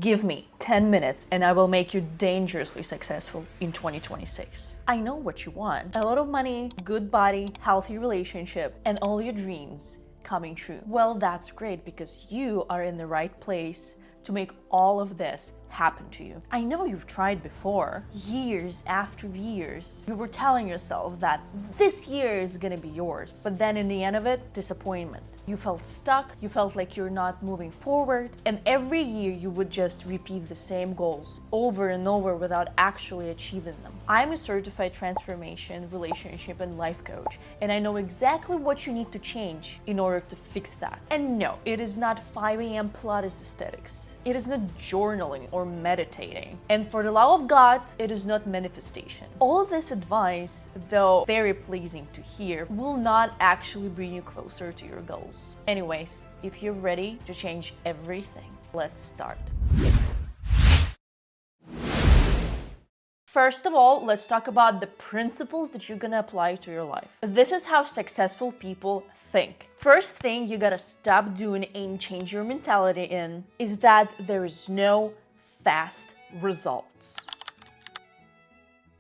Give me 10 minutes and I will make you dangerously successful in 2026. I know what you want. A lot of money, good body, healthy relationship, and all your dreams coming true. Well, that's great because you are in the right place to make all of this happen to you. I know you've tried before. Years after years, you were telling yourself that this year is gonna be yours. But then in the end of it, disappointment. You felt stuck, you felt like you're not moving forward, and every year you would just repeat the same goals over and over without actually achieving them. I'm a certified transformation, relationship, and life coach, and I know exactly what you need to change in order to fix that. And no, it is not 5 a.m. Pilates aesthetics. It is not journaling or meditating. And for the love of God, it is not manifestation. All this advice, though very pleasing to hear, will not actually bring you closer to your goals. Anyways, if you're ready to change everything, let's start. First of all, let's talk about the principles that you're gonna apply to your life. This is how successful people think. First thing you gotta stop doing and change your mentality in is that there is no fast results.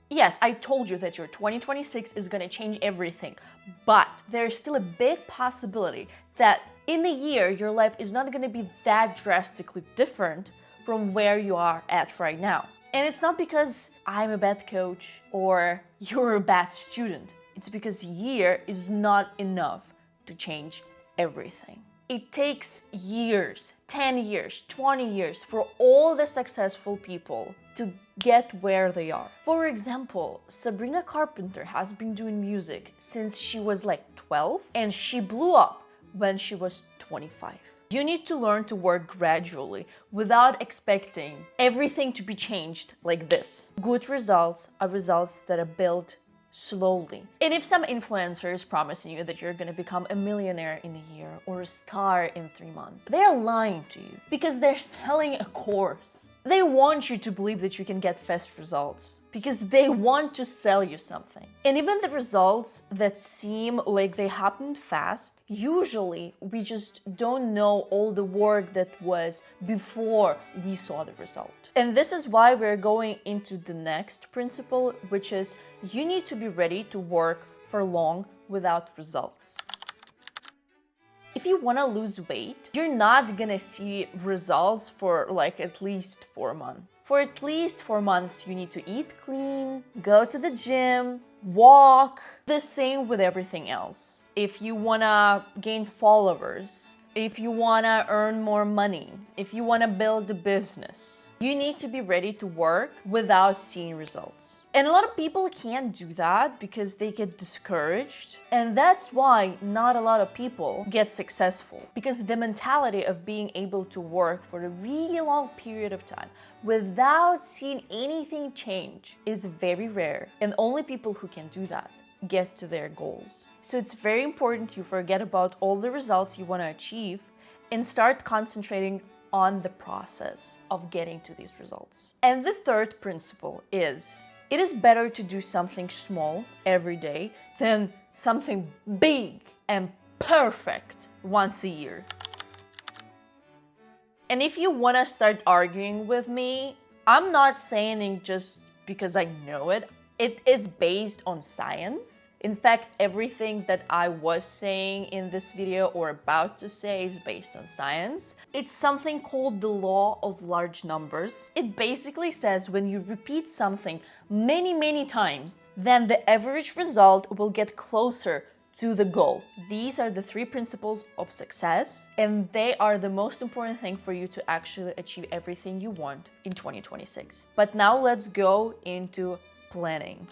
Yes, I told you that your 2026 is gonna change everything, but there's still a big possibility that in a year, your life is not gonna be that drastically different from where you are at right now. And it's not because I'm a bad coach or you're a bad student. It's because a year is not enough to change everything. It takes years, 10 years, 20 years for all the successful people to get where they are. For example, Sabrina Carpenter has been doing music since she was like 12 and she blew up when she was 25. You need to learn to work gradually without expecting everything to be changed like this. Good results are results that are built slowly. And if some influencer is promising you that you're gonna become a millionaire in a year or a star in 3 months, they're lying to you because they're selling a course. They want you to believe that you can get fast results because they want to sell you something. And even the results that seem like they happen fast, usually we just don't know all the work that was before we saw the result. And this is why we're going into the next principle, which is you need to be ready to work for long without results. If you want to lose weight, you're not gonna see results for like at least 4 months. For at least 4 months, you need to eat clean, go to the gym, walk. The same with everything else. If you wanna gain followers, if you wanna earn more money, if you wanna build a business, you need to be ready to work without seeing results. And a lot of people can't do that because they get discouraged. And that's why not a lot of people get successful, because the mentality of being able to work for a really long period of time without seeing anything change is very rare. And only people who can do that get to their goals. So it's very important you forget about all the results you want to achieve and start concentrating on the process of getting to these results. And the third principle is, it is better to do something small every day than something big and perfect once a year. And if you want to start arguing with me, I'm not saying it just because I know it. It is based on science. In fact, everything that I was saying in this video or about to say is based on science. It's something called the law of large numbers. It basically says when you repeat something many times, then the average result will get closer to the goal. These are the 3 principles of success, and they are the most important thing for you to actually achieve everything you want in 2026. But now let's go into planning.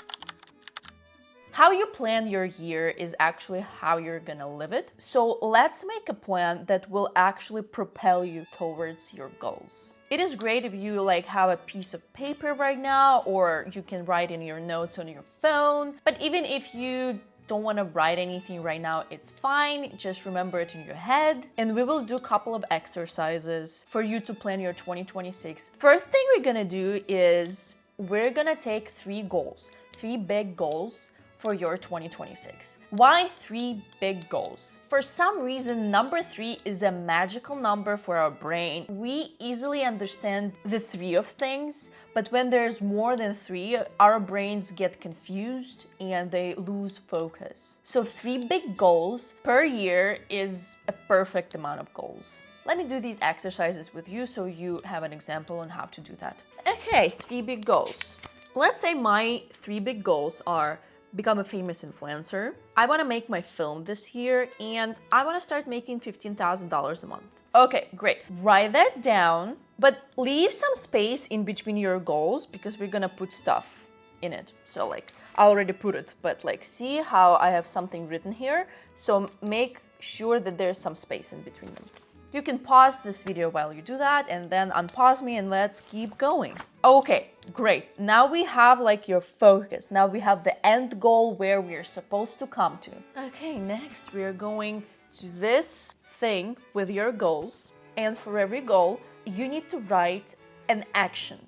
How you plan your year is actually how you're gonna live it. So let's make a plan that will actually propel you towards your goals. It is great if you have a piece of paper right now, or you can write in your notes on your phone. But even if you don't want to write anything right now, it's fine. Just remember it in your head. And we will do a couple of exercises for you to plan your 2026. First thing we're gonna do is we're gonna take 3 goals, 3 big goals for your 2026. Why 3 big goals? For some reason, number 3 is a magical number for our brain. We easily understand the 3 of things, but when there's more than 3, our brains get confused and they lose focus. So 3 big goals per year is a perfect amount of goals. Let me do these exercises with you so you have an example on how to do that. Okay, 3 big goals. Let's say my 3 big goals are become a famous influencer. I want to make my film this year and I want to start making $15,000 a month. Okay, great. Write that down, but leave some space in between your goals because we're going to put stuff in it. So like, I already put it, but like, see how I have something written here? So make sure that there's some space in between them. You can pause this video while you do that and then unpause me and let's keep going. Okay, great. Now we have like your focus. Now we have the end goal where we are supposed to come to. Okay, next we are going to this thing with your goals. And for every goal, you need to write an action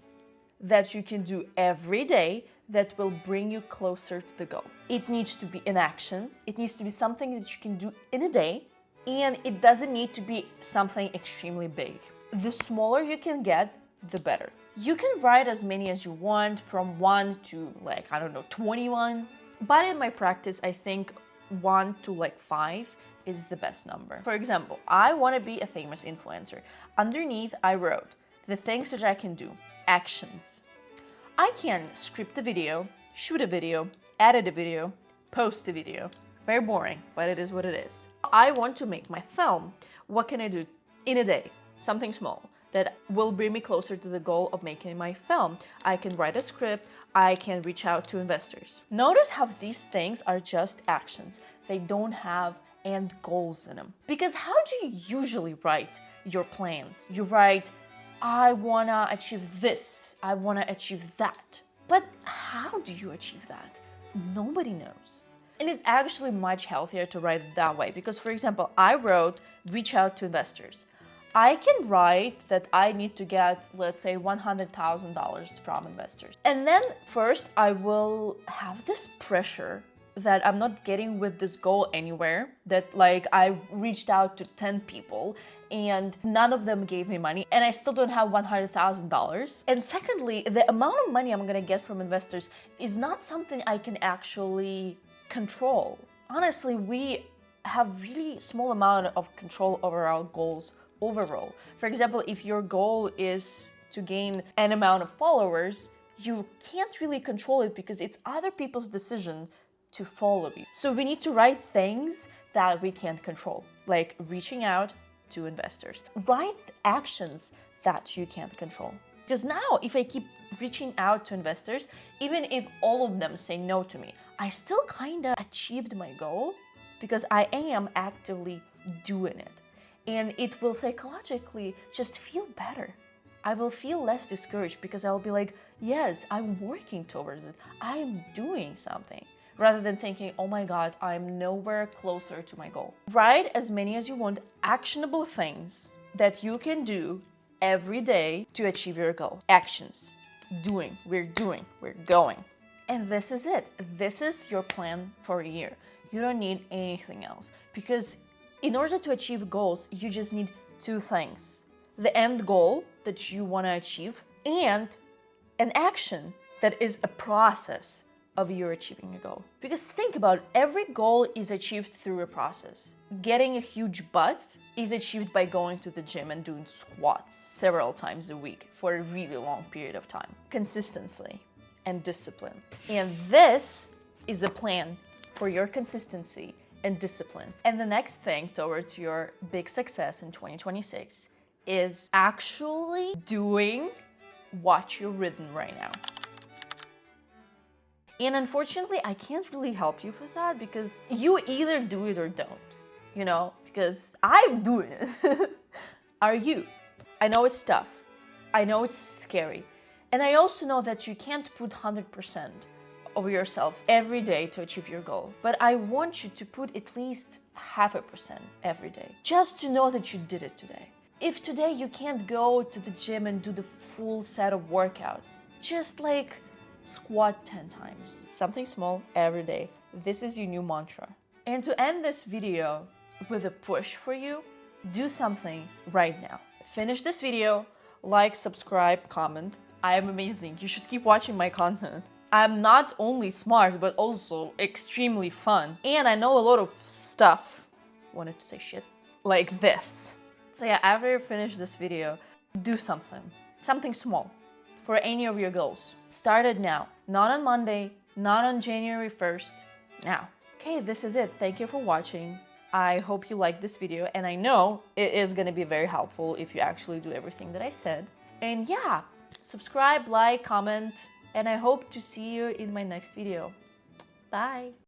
that you can do every day that will bring you closer to the goal. It needs to be an action. It needs to be something that you can do in a day. And it doesn't need to be something extremely big. The smaller you can get, the better. You can write as many as you want, from 1 to like, I don't know, 21. But in my practice, I think 1 to like 5 is the best number. For example, I want to be a famous influencer. Underneath, I wrote the things that I can do, actions. I can script a video, shoot a video, edit a video, post a video. Very boring, but it is what it is. I want to make my film. What can I do in a day? Something small that will bring me closer to the goal of making my film. I can write a script. I can reach out to investors. Notice how these things are just actions. They don't have end goals in them. Because how do you usually write your plans? You write, I wanna achieve this. I wanna achieve that. But how do you achieve that? Nobody knows. And it's actually much healthier to write it that way because, for example, I wrote, reach out to investors. I can write that I need to get, let's say, $100,000 from investors. And then first I will have this pressure that I'm not getting with this goal anywhere, that like I reached out to 10 people and none of them gave me money and I still don't have $100,000. And secondly, the amount of money I'm gonna get from investors is not something I can actually control. Honestly, we have really small amount of control over our goals overall. For example, if your goal is to gain an amount of followers, you can't really control it because it's other people's decision to follow you. So we need to write things that we can't control, like reaching out to investors. Write actions that you can't control. Because now, if I keep reaching out to investors, even if all of them say no to me, I still kind of achieved my goal because I am actively doing it. And it will psychologically just feel better. I will feel less discouraged because I'll be like, yes, I'm working towards it. I'm doing something. Rather than thinking, oh my God, I'm nowhere closer to my goal. Write as many as you want, actionable things that you can do every day to achieve your goal. Actions. Doing, we're going. And this is it. This is your plan for a year. You don't need anything else because in order to achieve goals, you just need 2 things. The end goal that you want to achieve and an action that is a process of you achieving a goal. Because think about it, every goal is achieved through a process. Getting a huge butt is achieved by going to the gym and doing squats several times a week for a really long period of time. Consistency and discipline. And this is a plan for your consistency and discipline. And the next thing towards your big success in 2026 is actually doing what you've written right now. And unfortunately, I can't really help you with that because you either do it or don't, you know, because I'm doing it. Are you? I know it's tough. I know it's scary. And I also know that you can't put 100% of yourself every day to achieve your goal. But I want you to put at least 0.5% every day, just to know that you did it today. If today you can't go to the gym and do the full set of workout, just like Squat 10 times. Something small every day. This is your new mantra. And to end this video with a push for you, do something right now. Finish this video, like, subscribe, comment. I am amazing. You should keep watching my content. I'm not only smart, but also extremely fun. And I know a lot of stuff. Wanted to say shit. Like this. So yeah, after you finish this video, do something. Something small for any of your goals. Start it now. Not on Monday, not on January 1st. Now. Okay, this is it. Thank you for watching. I hope you liked this video, and I know it is gonna be very helpful if you actually do everything that I said. And yeah, subscribe, like, comment, and I hope to see you in my next video. Bye!